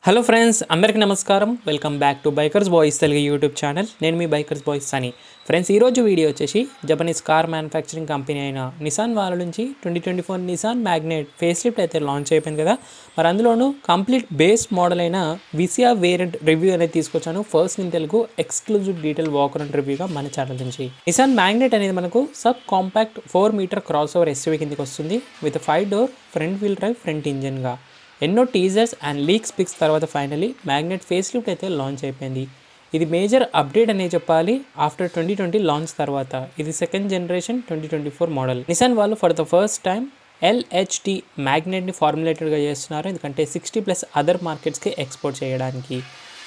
Hello friends, అందరికీ నమస్కారం. Welcome back to bikers boys Telugu YouTube channel. నేను మీ బైకర్స్ బాయ్స్ సనీ. ఫ్రెండ్స్, ఈరోజు వీడియో వచ్చేసి జపనీస్ కార్ మ్యానుఫ్యాక్చరింగ్ కంపెనీ అయిన నిసాన్ వాళ్ళ నుంచి 2024 నిసాన్ మ్యాగ్నెట్ ఫేస్ లిఫ్ట్ అయితే లాంచ్ అయిపోయింది కదా. మరి అందులోనూ కంప్లీట్ బేస్ మోడల్ అయిన విసియా వేరియంట్ రివ్యూ అనేది తీసుకొచ్చాను. First in Telugu exclusive detail walk around రివ్యూగా మన ఛానల్ నుంచి. నిసాన్ మ్యాగ్నెట్ అనేది మనకు sub compact 4 metre crossover SUV కిందకి వస్తుంది with 5 door front wheel drive front ఇంజన్గా. ఎన్నో టీజర్స్ అండ్ లీక్స్ పిక్స్ తర్వాత ఫైనలీ మ్యాగ్నెట్ ఫేస్ లిఫ్ట్ అయితే లాంచ్ అయిపోయింది. ఇది మేజర్ అప్డేట్ అనే చెప్పాలి ఆఫ్టర్ 2020 లాంచ్ తర్వాత. ఇది సెకండ్ జనరేషన్ 2024 మోడల్. నిసాన్ వాళ్ళు for the first time LHT మ్యాగ్నెట్ని ఫార్ములేటెడ్గా చేస్తున్నారు, ఎందుకంటే 60+ అదర్ మార్కెట్స్కి ఎక్స్పోర్ట్ చేయడానికి.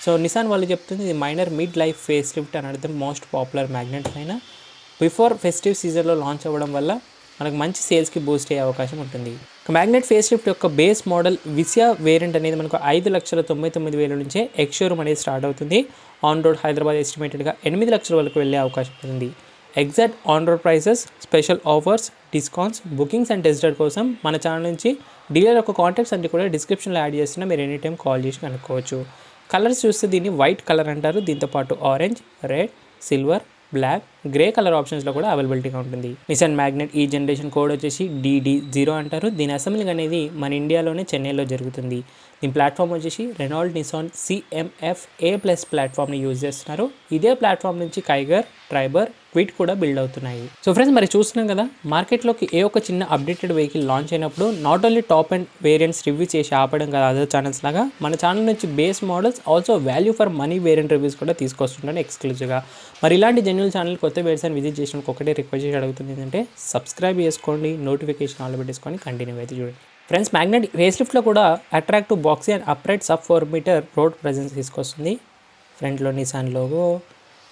సో నిసాన్ వాళ్ళు చెప్తుంది ఇది minor mid life face lift అని అర్థం. మోస్ట్ పాపులర్ మ్యాగ్నెట్ పైన బిఫోర్ ఫెస్టివ్ సీజన్లో లాంచ్ అవ్వడం వల్ల మనకు మంచి సేల్స్కి బూస్ట్ అయ్యే అవకాశం ఉంటుంది. మ్యాగ్నెట్ ఫేస్ లిఫ్ట్ యొక్క బేస్ మోడల్ విసియా వేరియంట్ అనేది మనకు 5,99,000 నుంచే ఎక్స్షోరూమ్ అనేది స్టార్ట్ అవుతుంది. ఆన్ రోడ్ హైదరాబాద్ ఎస్టిమేటెడ్గా 8 లక్షల వరకు వెళ్ళే అవకాశం ఉంది. Exact on road prices, special offers, discounts, bookings and test drive కోసం మన ఛానల్ నుంచి డీలర్ యొక్క కాంటాక్ట్స్ అన్ని కూడా డిస్క్రిప్షన్లో యాడ్ చేస్తున్నా. మీరు ఎనీ టైం కాల్ చేసి కనుక్కోవచ్చు. కలర్స్ చూస్తే దీన్ని వైట్ కలర్ అంటారు. దీంతోపాటు orange, red, silver, black, grey colour ఆప్షన్స్లో కూడా అవైలబిలిటీగా ఉంటుంది. నిసాన్ మ్యాగ్నెట్ ఈ జనరేషన్ కోడ్ వచ్చేసి DD0 అంటారు. దీని అసెంబ్లింగ్ అనేది మన ఇండియాలోనే చెన్నైలో జరుగుతుంది. దీని ప్లాట్ఫామ్ వచ్చేసి రెనాల్డ్ నిసాన్ CMF-A+ ప్లాట్ఫామ్ని యూజ్ చేస్తున్నారు. ఇదే ప్లాట్ఫామ్ నుంచి కైగర్, ట్రైబర్, క్విట్ కూడా బిల్డ్ అవుతున్నాయి. సో ఫ్రెండ్స్, మరి చూస్తున్నాం కదా, మార్కెట్లోకి ఏ ఒక చిన్న అప్డేటెడ్ వెహికల్ లాంచ్ అయినప్పుడు not only top and variants review చేసి ఆపడం కదా అదర్ ఛానల్స్ లాగా, మన ఛానల్ నుంచి base models also value for money variant reviews కూడా తీసుకొస్తున్నాను ఎక్స్క్లూజివ్గా. మరి ఇలాంటి జెన్యున్ ఛానల్ కొత్త వేరియంట్స్ విజిట్ చేసినప్పుడు ఒకటే రిక్వెస్ట్ చేసి అడుగుతుంది ఏంటంటే సబ్స్క్రైబ్ చేసుకోండి, నోటిఫికేషన్ ఆల్ పెట్టేసుకొని కంటిన్యూ అయితే చూడండి. ఫ్రెండ్స్, మ్యాగ్నెట్ ఫేస్ లిఫ్ట్లో కూడా attractive boxy and upright sub 4 metre road presence తీసుకొస్తుంది. ఫ్రంట్లో Nissan logo,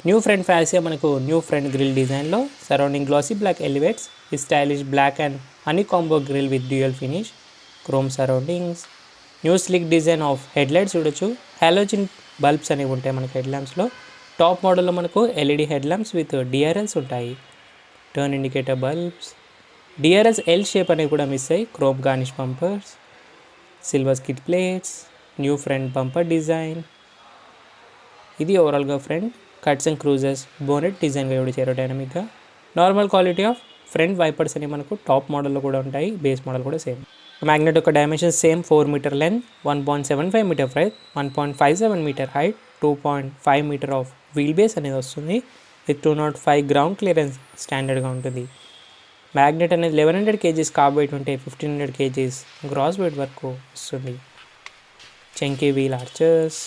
new front fascia మనకు న్యూ ఫ్రంట్ గ్రిల్ డిజైన్లో, surrounding glossy black elevates with stylish black and honey combo grille with dual finish, chrome surroundings, new sleek design of head lights చూడొచ్చు. Halogen bulbs అనేవి ఉంటాయి మనకి head ల్యాంప్స్లో. Top మోడల్లో మనకు LED head lamps with DRLs ఉంటాయి. Turn indicator bulbs, DRLs L shape అనేవి కూడా మిస్ అయ్యి, chrome garnish bumpers, silver skid plates, new front bumper design. ఇది ఓవరాల్గా front cuts and cruisers bonnet డిజైన్గా ఇవ్వడం ఏరోడైనమిక్గా. Normal quality of front wipers అనేవి మనకు టాప్ మోడల్లో కూడా ఉంటాయి. బేస్ మోడల్ కూడా సేమ్. మ్యాగ్నెట్ యొక్క dimension same 4 metre length, 1.75 metre breadth, 1.57 metre height, 2.5 metre of wheel base అనేది వస్తుంది. విత్ 205 గ్రౌండ్ క్లియరెన్స్ స్టాండర్డ్గా ఉంటుంది. మ్యాగ్నెట్ అనేది 1100 kgs కార్బ్ వెయిట్ ఉంటే 1500 kgs గ్రాస్ వెయిట్ వరకు వస్తుంది. చెంకీ వీల్ ఆర్చర్స్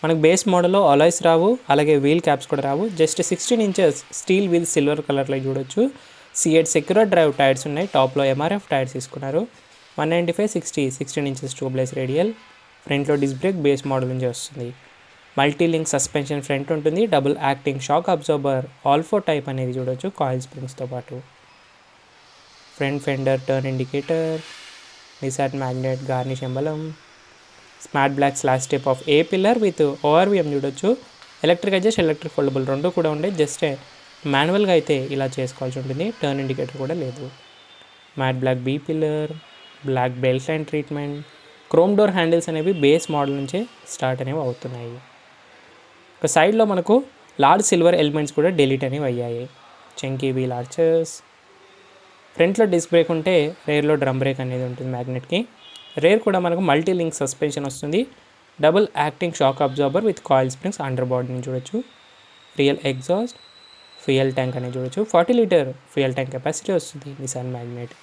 మనకు బేస్ మోడల్లో అలాయ్స్ రావు, అలాగే వీల్ క్యాప్స్ కూడా రావు. Just 16 inches steel wheel silver కలర్లో చూడొచ్చు. C8 సెక్యూర్ డ్రైవ్ టైర్స్ ఉన్నాయి. టాప్లో MRF టైర్స్ తీసుకున్నారు. 195/60 16 ఇంచెస్ ట్యూబ్లెస్ రేడియల్. ఫ్రంట్లో డిస్క్ బ్రేక్ బేస్ మోడల్ నుంచి వస్తుంది. మల్టీ లింక్ సస్పెన్షన్ ఫ్రంట్ ఉంటుంది. డబుల్ యాక్టింగ్ షాక్ అబ్జార్బర్ ఆల్ఫో టైప్ అనేది చూడొచ్చు కాయిల్ స్ప్రింగ్స్తో పాటు. Front fender turn indicator, Nissan Magnite garnish emblem, smart black slash type of A pillar with ORVM చూడొచ్చు. Electric adjust, electric foldable రెండు కూడా ఉండే. జస్ట్ మాన్యువల్గా అయితే ఇలా చేసుకోవాల్సి ఉంటుంది. టర్న్ ఇండికేటర్ కూడా లేదు. Matte black B pillar, black belt line treatment, chrome door handles అనేవి బేస్ మోడల్ నుంచే స్టార్ట్ అనేవి అవుతున్నాయి. ఒక సైడ్లో మనకు లార్జ్ సిల్వర్ ఎలిమెంట్స్ కూడా డిలీట్ అనేవి అయ్యాయి. Chunky wheel archers. ఫ్రంట్లో డిస్క్ బ్రేక్ ఉంటే రేర్లో డ్రమ్ బ్రేక్ అనేది ఉంటుంది మ్యాగ్నెట్కి. రేర్ కూడా మనకు మల్టీ లింక్ సస్పెన్షన్ వస్తుంది. Double acting shock absorber with coil springs under బాడీని చూడొచ్చు. రియల్ ఎగ్జాస్ట్, ఫ్యూయల్ ట్యాంక్ అనేది చూడొచ్చు. 40 లీటర్ ఫ్యూయల్ ట్యాంక్ కెపాసిటీ వస్తుంది నిసాన్ మ్యాగ్నెట్.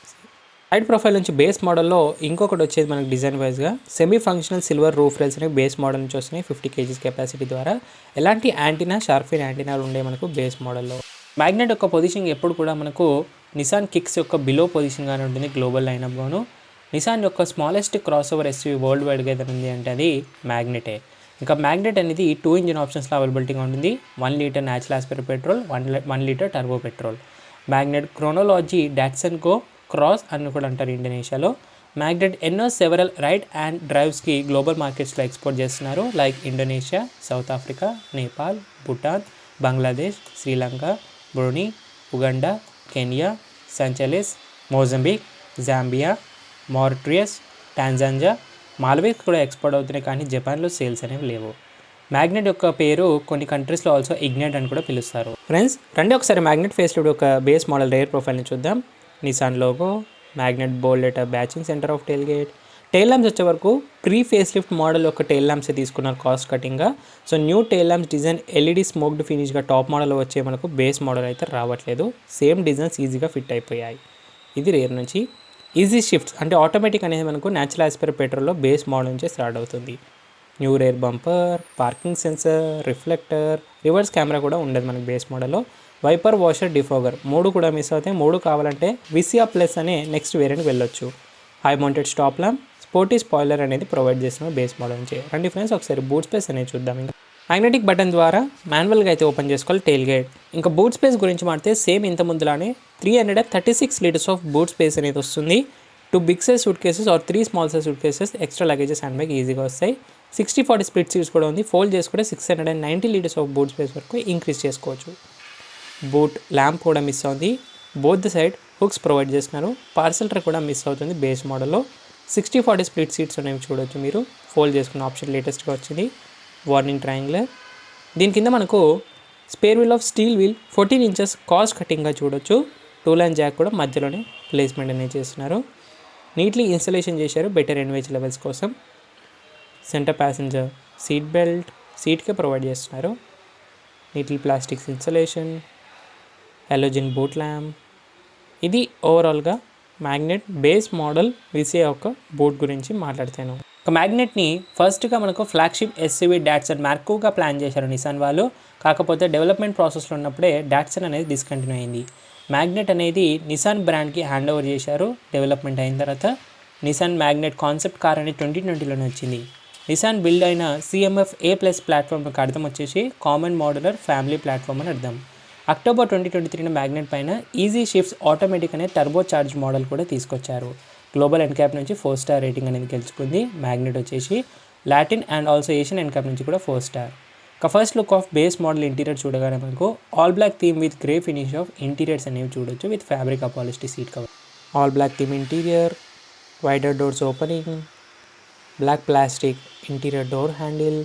సైడ్ ప్రొఫైల్ నుంచి బేస్ మోడల్లో ఇంకొకటి వచ్చేది మనకు డిజైన్ వైజ్గా semi functional silver roof rails అనేవి బేస్ మోడల్ నుంచి వస్తున్నాయి. 50 kgs కెపాసిటీ ద్వారా. ఎలాంటి యాంటీనా, షార్ఫిన్ యాంటీనాలు ఉండే మనకు బేస్ మోడల్లో. మ్యాగ్నెట్ యొక్క పొజిషన్ ఎప్పుడు కూడా మనకు నిసాన్ కిక్స్ యొక్క బిలో పొజిషన్గానే ఉంటుంది గ్లోబల్ లైనప్లోను. నిసాన్ యొక్క smallest cross over SUV world వైడ్గా ఏదైనా ఉంది అంటే అది మ్యాగ్నెటే. ఇంకా మ్యాగ్నెట్ అనేది 2 ఇంజిన్ ఆప్షన్స్లో అవైలబిలిటీగా ఉంటుంది. 1 litre natural aspirated petrol, 1 litre turbo petrol. Magnite chronology Datsun Go Cross అని కూడా అంటారు ఇండోనేషియాలో. మ్యాగ్నెట్ ఎన్నో సెవరల్ రైడ్ అండ్ డ్రైవ్స్కి గ్లోబల్ మార్కెట్స్లో ఎక్స్పోర్ట్ చేస్తున్నారు. Like Indonesia, South Africa, Nepal, Bhutan, Bangladesh, Sri Lanka, Brunei, Uganda, Kenya, Seychelles, Mozambique, Zambia, Mauritius, Tanzania, Maldives కూడా ఎక్స్పోర్ట్ అవుతున్నాయి, కానీ జపాన్లో సేల్స్ అనేవి లేవు. మ్యాగ్నెట్ యొక్క పేరు కొన్ని కంట్రీస్లో ఆల్సో ఇగ్నైట్ అని కూడా పిలుస్తారు. ఫ్రెండ్స్ రండి ఒకసారి మ్యాగ్నెట్ ఫేస్ లిఫ్ట్ ఒక బేస్ మోడల్ రేర్ ప్రొఫైల్ని చూద్దాం. Nissan logo, Magnite bold letter badging centre of tailgate. Tail lamps వచ్చే వరకు ప్రీ ఫేస్ లిఫ్ట్ మోడల్ యొక్క టెయిల్ ల్యాంప్సే తీసుకున్నారు కాస్ట్ కటింగ్గా. So new tail lamps design LED smoked ఫినిష్గా టాప్ మోడల్ వచ్చే మనకు బేస్ మోడల్ అయితే రావట్లేదు. సేమ్ డిజైన్స్ ఈజీగా ఫిట్ అయిపోయాయి. ఇది రేర్ నుంచి. ఈజీ షిఫ్ట్స్ అంటే ఆటోమేటిక్ అనేది మనకు న్యాచురల్ యాస్పిరేట్ పెట్రోల్లో బేస్ మోడల్ నుంచే స్టార్ట్ అవుతుంది. New rare bumper, parking sensor, reflector, reverse camera కూడా ఉండదు మనకి బేస్ మోడల్లో. వైపర్, వాషర్, డిఫోగర్ 3 కూడా మిస్ అవుతాయి. 3 కావాలంటే విసియా ప్లస్ అనే నెక్స్ట్ వేరియంట్కి వెళ్ళొచ్చు. High mounted stop lamp, sporty spoiler అనేది ప్రొవైడ్ చేస్తున్న బేస్ మోడల్ నుంచి. రండి ఫ్రెండ్స్ ఒకసారి బూట్ స్పేస్ అనేది చూద్దాం. ఇంకా మ్యాగ్నెటిక్ బటన్ ద్వారా మాన్యువల్గా అయితే ఓపెన్ చేసుకోవాలి టెయిల్ గేట్. ఇంకా బూట్ స్పేస్ గురించి మాడితే సేమ్ ఇంత ముందులానే 336 లీటర్స్ ఆఫ్ బూట్ స్పేస్ అనేది వస్తుంది. 2 big size suitcases or 3 small size suitcases, extra luggages hand bag ఈజీగా వస్తాయి. 60/40 స్ప్లిట్ సీట్స్ కూడా ఉంది. ఫోల్డ్ చేసుకుంటే 690 లీటర్స్ ఆఫ్ బూట్ స్పేస్ వరకు ఇంక్రీజ్ చేసుకోవచ్చు. బూట్ ల్యాంప్ కూడా మిస్ అవుతుంది. Both the side hooks provide చేస్తున్నారు. పార్సల్ ట్రక్ కూడా మిస్ అవుతుంది బేస్ మోడల్లో. 60/40 స్ప్లిట్ సీట్స్ అనేవి చూడొచ్చు మీరు. ఫోల్డ్ చేసుకున్న ఆప్షన్ లేటెస్ట్గా వచ్చింది. Warning triangular. దీని కింద మనకు spare wheel of steel wheel 14 inches cost కటింగ్గా చూడొచ్చు. 2 లైన్ జాక్ కూడా మధ్యలోనే ప్లేస్మెంట్ అనేది చేస్తున్నారు. నీట్లీ ఇన్స్టలేషన్ చేశారు బెటర్ ఎన్వేజ్ లెవెల్స్ కోసం. సెంటర్ ప్యాసింజర్ సీట్ బెల్ట్ సీట్కే ప్రొవైడ్ చేస్తున్నారు. Neatly plastics installation, halogen boot lamp. ఇది ఓవరాల్గా మ్యాగ్నెట్ బేస్ మోడల్ విసియా యొక్క బూట్ గురించి మాట్లాడతాను. ఒక మ్యాగ్నెట్ని ఫస్ట్గా మనకు ఫ్లాగ్షిప్ ఎస్యూవీ డాట్సన్ మార్కుగా ప్లాన్ చేశారు నిసాన్ వాళ్ళు. కాకపోతే డెవలప్మెంట్ ప్రాసెస్లో ఉన్నప్పుడే డాట్సన్ అనేది డిస్కంటిన్యూ అయింది. మ్యాగ్నెట్ అనేది నిసాన్ బ్రాండ్కి హ్యాండ్ ఓవర్ చేశారు. డెవలప్మెంట్ అయిన తర్వాత నిసాన్ మ్యాగ్నెట్ కాన్సెప్ట్ కార్ అనేది 2020లోనే వచ్చింది. నిసాన్ బిల్డ్ అయిన CMF A+ ప్లాట్ఫామ్ యొక్క అర్థం వచ్చేసి కామన్ మోడ్యులర్ ఫ్యామిలీ ప్లాట్ఫామ్ అని అర్థం. అక్టోబర్ 2023 మ్యాగ్నెట్ పైన ఈజీ షిఫ్ట్స్ ఆటోమేటిక్ అనే టర్బో చార్జ్ మోడల్ కూడా తీసుకొచ్చారు. గ్లోబల్ ఎన్క్యాప్ నుంచి 4 స్టార్ రేటింగ్ అనేది గెలుచుకుంది. మ్యాగ్నెట్ వచ్చేసి Latin and also Asian NCAP నుంచి కూడా 4 స్టార్. ఇక first look of base model interior చూడగానే మనకు all black theme with grey finish of interiors అనేవి చూడొచ్చు with fabric upholstery seat cover. All black theme interior, wider doors opening, black plastic interior door handle,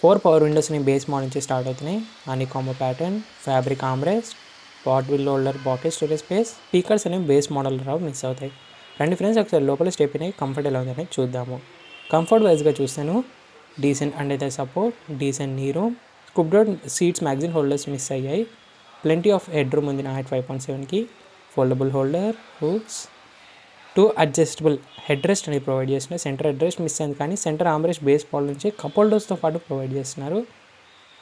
4 power windows అనేవి base model నుంచి start అవుతున్నాయి. Honeycomb pattern, fabric armrest, bottle holder, pocket storage space. Speakers అనేవి base model రావు, miss అవుతాయి. రండి friends ఒకసారి లోపల step అయినాయి comfort ఎలా ఉందని చూద్దాము. కంఫర్ట్ వైజ్గా చూస్తాను డీసెంట్ అండ్ అయితే support, decent knee room, scooped seats magazine holders miss అయ్యాయి. ప్లెంటీ ఆఫ్ హెడ్ రూమ్ ఉంది నా హైట్ 5.7కి. Foldable holder, hooks, 2 adjustable head rest అనేది ప్రొవైడ్ చేస్తున్నారు. సెంటర్ హెడ్ రెస్ట్ మిస్ అయింది కానీ సెంటర్ ఆమ్రెస్ట్ బేస్ మోడల్ నుంచి కప్ హోల్డర్స్తో పాటు ప్రొవైడ్ చేస్తున్నారు.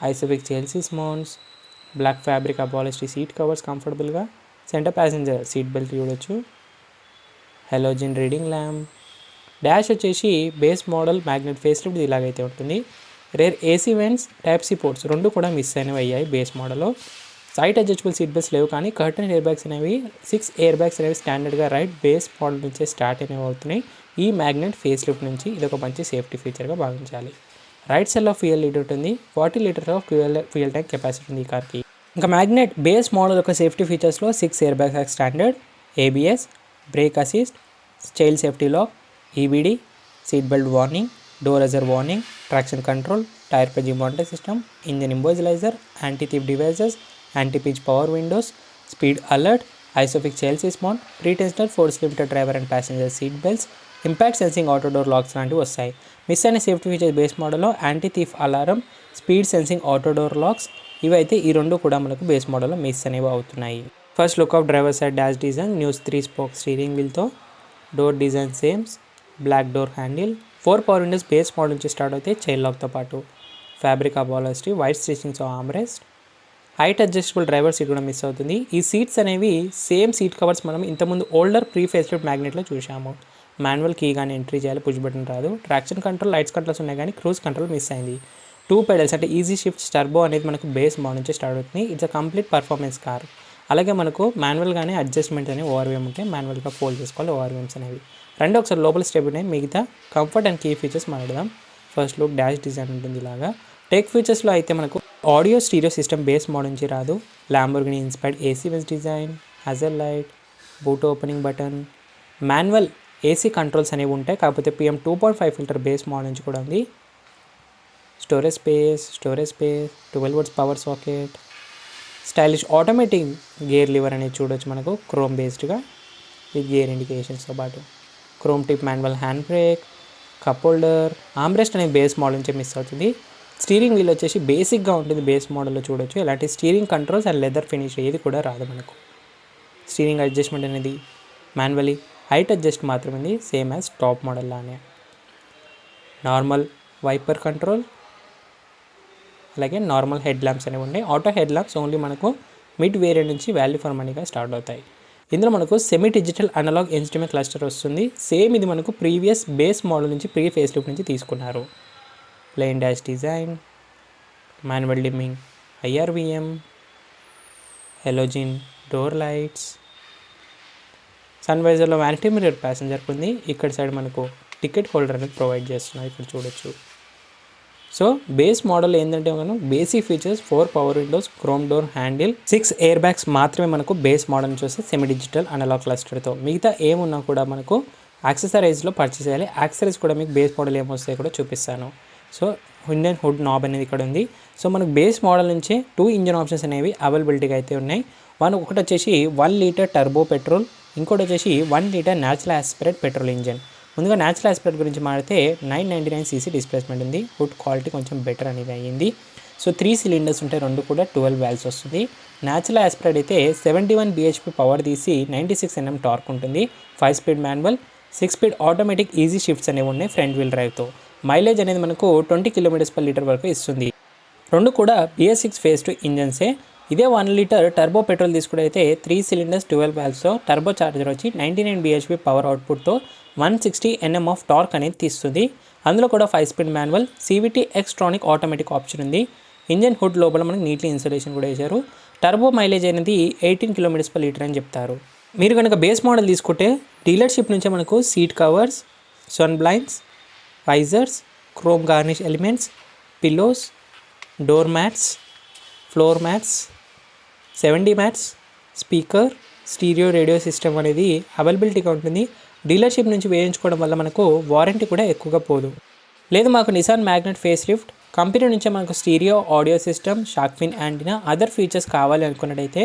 ISOFIX child seats mounts, black fabric upholstery seat covers కంఫర్టబుల్గా. సెంటర్ ప్యాసింజర్ సీట్ బెల్ట్ చూడొచ్చు. Halogen reading lamp. డాష్ వచ్చేసి base model Magnite face lift ఇలాగైతే ఉంటుంది. Rear AC vents, type C ports 2 కూడా మిస్ అయినవి అయ్యాయి బేస్ మోడల్లో. సైట్ అడ్జస్టబుల్ సీట్ బెల్ట్స్ లేవు కానీ కర్టన్ ఎయిర్ బ్యాగ్స్ అనేవి 6 ఎయిర్ బ్యాగ్స్ అనేవి స్టాండర్డ్గా రైట్ బేస్ మోడల్ నుంచే స్టార్ట్ అనేవి అవుతున్నాయి. ఈ మ్యాగ్నెట్ ఫేస్ లిఫ్ట్ నుంచి ఇది ఒక మంచి సేఫ్టీ ఫీచర్గా భావించాలి. Right side of fuel litre ఉంటుంది. 40 litres of fuel tank capacity ఉంది ఈ కార్కి. ఇంకా మ్యాగ్నెట్ బేస్ మోడల్ యొక్క సేఫ్టీ ఫీచర్స్లో 6 air bags standard, ABS, brake assist, child safety lock, EBD, seat belt warning, door hazard warning, traction control, tyre paging monitoring system, engine immobiliser, anti theft devices, anti pinch power windows, speed alert, ISOFIX child seats mount, pretensioner force limited driver and passenger seat belts, impact sensing auto door lakhs లాంటివి వస్తాయి. Miss అయిన safety features base మోడల్లో anti thief alarm, speed sensing auto door lakhs, ఇవైతే ఈ 2 కూడా మనకు base మోడల్లో miss అనేవి అవుతున్నాయి. First look of driver side dash design, news 3 spoke steering వీల్తో, door design same, black door handle, 4 power windows base model నుంచి స్టార్ట్ అవుతాయి చైన్ లాక్తో పాటు. Fabric upholstery, white stitchings armrest, height adjustable driver seat కూడా miss అవుతుంది. ఈ seats అనేవి same seat covers మనం ఇంతకుముందు ఓల్డర్ ప్రీ ఫేస్ లిఫ్ట్ మ్యాగ్నెట్లో చూసాము. మాన్యువల్ కీ కానీ ఎంట్రీ చేయాలి, పుష్ బటన్ రాదు. ట్రాక్షన్ కంట్రోల్, లైట్స్ కంట్రోల్స్ ఉన్నాయి కానీ క్రూజ్ కంట్రోల్ మిస్ అయింది. 2 పెడల్స్ అంటే ఈజీ షిఫ్ట్ టర్బో అనేది మనకు బేస్ మోడల్ నుంచి స్టార్ట్ అవుతుంది. It's a complete performance car. అలాగే మనకు మాన్యువల్గానే అడ్జస్ట్మెంట్స్ అనేవి ఓఆర్వీఎం ఉంటాయి, మాన్యువల్గా ఫోల్డ్ చేసుకోవాలి ఓఆర్వీఎమ్స్ అనేవి. రెండో ఒకసారి లోపల స్టెప్ ఉన్నాయి, మిగతా కంఫర్ట్ అండ్ కీ ఫీచర్స్ మాట్లాడదాం. ఫస్ట్ లుక్ డాష్ డిజైన్ ఉంటుంది ఇలాగా. టెక్ ఫీచర్స్లో అయితే మనకు audio stereo system base model నుంచి రాదు. Lamborghini inspired AC vents design, hazard light, boot opening button, manual AC controls అనేవి ఉంటాయి, కాకపోతే PM 2.5 ఫిల్టర్ బేస్ మోడల్ నుంచి కూడా ఉంది. Storage space 12 watts power socket, stylish automatic gear lever అనేది చూడొచ్చు మనకు క్రోమ్ బేస్డ్గా విత్ గేర్ ఇండికేషన్స్తో పాటు. Chrome tip manual hand brake, cup holder, armrest అనేది బేస్ మోడల్ నుంచి మిస్ అవుతుంది. స్టీరింగ్ వీల్ వచ్చేసి బేసిక్గా ఉంటుంది, బేస్ మోడల్లో చూడొచ్చు. ఎలాంటి steering controls and leather finish ఏది కూడా రాదు మనకు. స్టీరింగ్ అడ్జస్ట్మెంట్ అనేది మాన్యువల్లీ హైట్ అడ్జస్ట్ మాత్రమే ఉంది, సేమ్ యాజ్ టాప్ మోడల్ లానే. నార్మల్ వైపర్ కంట్రోల్, అలాగే నార్మల్ హెడ్ ల్యాంప్స్ అనేవి ఉన్నాయి. ఆటో హెడ్ ల్యాంప్స్ ఓన్లీ మనకు మిడ్ వేరియంట్ నుంచి వాల్యూ ఫర్ మనీగా స్టార్ట్ అవుతాయి. ఇందులో మనకు semi digital analogue instrument cluster వస్తుంది. సేమ్ ఇది మనకు ప్రీవియస్ బేస్ మోడల్ నుంచి ప్రీ ఫేస్ లిఫ్ట్ నుంచి తీసుకున్నారు. Plain dash design, manual dimming, IRVM, halogen door lights, sun వైజర్లో వ్యానిటీ మిర్రర్ ప్యాసింజర్కి ఉంది. ఇక్కడ సైడ్ మనకు టికెట్ హోల్డర్ అనేది ప్రొవైడ్ చేస్తున్నారు, ఇక్కడ చూడొచ్చు. సో బేస్ మోడల్ ఏంటంటే మనం basic features 4 power Windows, chrome door handle, 6 air bags మాత్రమే మనకు బేస్ మోడల్ నుంచి వస్తే సెమీ డిజిటల్ అనలాగ్ క్లస్టర్తో. మిగతా ఏమున్నా కూడా మనకు యాక్సెసరీస్లో పర్చేస్ చేయాలి. యాక్సెసరీస్ కూడా మీకు బేస్ మోడల్ ఏమొస్తాయో కూడా చూపిస్తాను. సో ఇంజన్ హుడ్ నాబ్ అనేది ఇక్కడ ఉంది. సో మనకు బేస్ మోడల్ నుంచే 2 ఇంజన్ ఆప్షన్స్ అనేవి అవైలబిలిటీగా అయితే ఉన్నాయి. ఒకటి వచ్చేసి 1 లీటర్ టర్బో పెట్రోల్, ఇంకోటి వచ్చేసి 1 litre natural aspirate petrol engine. ముందుగా న్యాచురల్ ఆస్పిరేట్ గురించి మాడితే 999cc డిస్ప్లేస్మెంట్ ఉంది. హుడ్ క్వాలిటీ కొంచెం బెటర్ అనేది అయ్యింది. సో 3 సిలిండర్స్ ఉంటాయి, 2 కూడా 12 వాల్వ్స్ వస్తుంది. న్యాచురల్ ఆస్పిరేట్ అయితే 71 bhp పవర్ తీసి 96 Nm టార్క్ ఉంటుంది. 5 speed manual, 6 speed automatic easy shifts అనేవి ఉన్నాయి ఫ్రంట్ వీల్ డ్రైవ్తో. మైలేజ్ అనేది మనకు 20 km/లీటర్ వరకు ఇస్తుంది. 2 కూడా BS6 ఫేజ్ 2 ఇంజన్సే. ఇదే 1 లీటర్ టర్బో పెట్రోల్ తీసుకుంటే 3 సిలిండర్స్ 12 వాల్వ్స్తో టర్బో చార్జర్ వచ్చి 99 bhp పవర్ అవుట్పుట్తో 160 Nm ఆఫ్ టార్క్ అనేది తీస్తుంది. అందులో కూడా 5 speed manual, CVT Xtronic automatic option ఉంది. ఇంజన్ హుడ్ లోపల మనకి నీట్లీ ఇన్స్టలేషన్ కూడా చేశారు. టర్బో మైలేజ్ అనేది 18 km/లీటర్ అని చెప్తారు. మీరు కనుక బేస్ మోడల్ తీసుకుంటే డీలర్షిప్ నుంచే మనకు seat covers, sun blinds, visors, chrome garnish elements, pillows, door mats, floor mats, 7D mats, speaker, stereo radio system అనేది అవైలబిలిటీగా ఉంటుంది. డీలర్షిప్ నుంచి వేయించుకోవడం వల్ల మనకు వారంటీ కూడా ఎక్కువగా పోదు. లేదు మాకు Nissan Magnite face lift company నుంచే మనకు stereo audio system, shark fin antenna, other features కావాలి అనుకున్నట్టయితే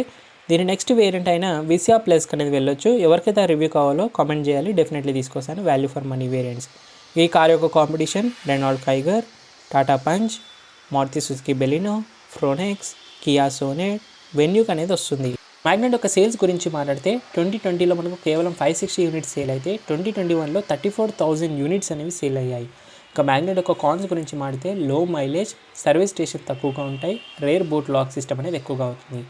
దీని నెక్స్ట్ వేరియంట్ అయిన విసియా ప్లస్ అనేది వెళ్ళొచ్చు. ఎవరికైతే రివ్యూ కావాలో కామెంట్ చేయాలి, డెఫినెట్లీ తీసుకొస్తాను వాల్యూ ఫర్ మనీ వేరియంట్స్. ఈ కార్ యొక్క competition Renault Kiger, Tata Punch, Maruti Suzuki Baleno, Fronx, Kia Sonet, Venue అనేది వస్తుంది. మ్యాగ్నెట్ యొక్క సేల్స్ గురించి మాట్లాడితే 2020లో మనకు కేవలం 560 యూనిట్స్ సేల్ అయితే 2021లో 34,000 యూనిట్స్ అనేవి సేల్ అయ్యాయి. ఇక మ్యాగ్నెట్ యొక్క కాన్స్ గురించి మాట్లాడితే లో మైలేజ్, సర్వీస్ స్టేషన్ తక్కువగా ఉంటాయి, రేర్ బూట్ లాక్ సిస్టమ్ అనేది ఎక్కువగా అవుతుంది.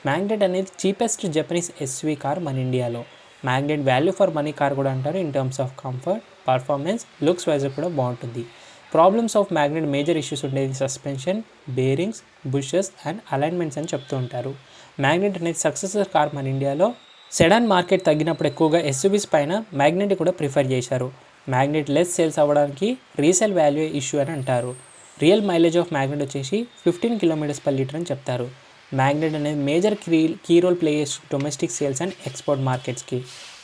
మ్యాగ్నెట్ అనేది చీపెస్ట్ జపనీస్ SUV కార్ మన ఇండియాలో. Magnite value for money car కూడా అంటారు. In terms of comfort, performance, looks wise కూడా బాగుంటుంది. Problems of Magnite major issues ఉండేది suspension, bearings, bushes and alignments అని చెప్తూ ఉంటారు. మ్యాగ్నెట్ అనేది సక్సెసర్ కార్ మన ఇండియాలో. సెడాన్ మార్కెట్ తగ్గినప్పుడు ఎక్కువగా SUVs పైన మ్యాగ్నెట్ కూడా ప్రిఫర్ చేశారు. మ్యాగ్నెట్ లెస్ సేల్స్ అవ్వడానికి రీసేల్ వాల్యూ ఇష్యూ అని అంటారు. రియల్ మైలేజ్ ఆఫ్ మ్యాగ్నెట్ వచ్చేసి 15 km/లీటర్ అని చెప్తారు. మ్యాగ్నెట్ అనేది మేజర్ కీ రోల్ ప్లే చేస్తుంది డొమెస్టిక్ సేల్స్ అండ్ ఎక్స్పోర్ట్ మార్కెట్స్కి.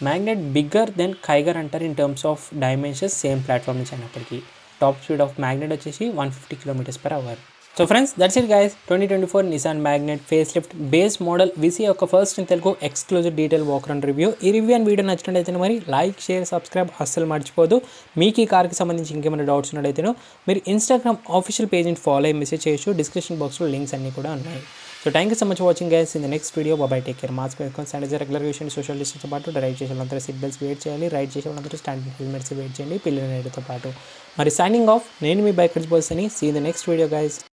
మ్యాగ్నెట్ బిగ్గర్ దెన్ కైగర్ అంటారు in terms of dimensions, same platform నుంచి అయినప్పటికీ. టాప్ స్పీడ్ ఆఫ్ మ్యాగ్నెట్ వచ్చేసి 150 km/h. So friends that's it guys, 2024 Nissan Magnite face lift base model Visia యొక్క first in Telugu exclusive detail walk run review. ఈ review and video నచ్చినట్టయితే మరి like, share, subscribe అస్సలు మర్చిపోదు. మీకు ఈ కార్కి సంబంధించి ఇంకేమైనా డౌట్స్ ఉన్నట్టయితే మీరు ఇన్స్టాగ్రామ్ ఆఫీషియల్ పేజ్ని ఫాలో అయ్యి మెసేజ్ చేయొచ్చు. డిస్క్రిప్షన్ బాక్స్లో లింక్స్ అన్నీ కూడా ఉన్నాయి. So thank you so much watching guys. In the next video bye, take care. Mask వేసుకొని శానిటైజర్, రెగ్యులర్ యూషన్, సోషల్ డిస్టెన్స్తో పాటు డ్రైవ్ చేసే వాళ్ళందరూ సీట్ బెల్ట్స్ వెయిట్ చేయాలి. రైడ్ చేసే వాళ్ళందరూ స్టాండింగ్ హెల్మెట్స్ వెయిట్ చేయండి పిల్లల రైడ్తో పాటు. మరి సైనింగ్ ఆఫ్, నేను మీ బైకర్స్ బాయ్స్ అని. See the next video guys.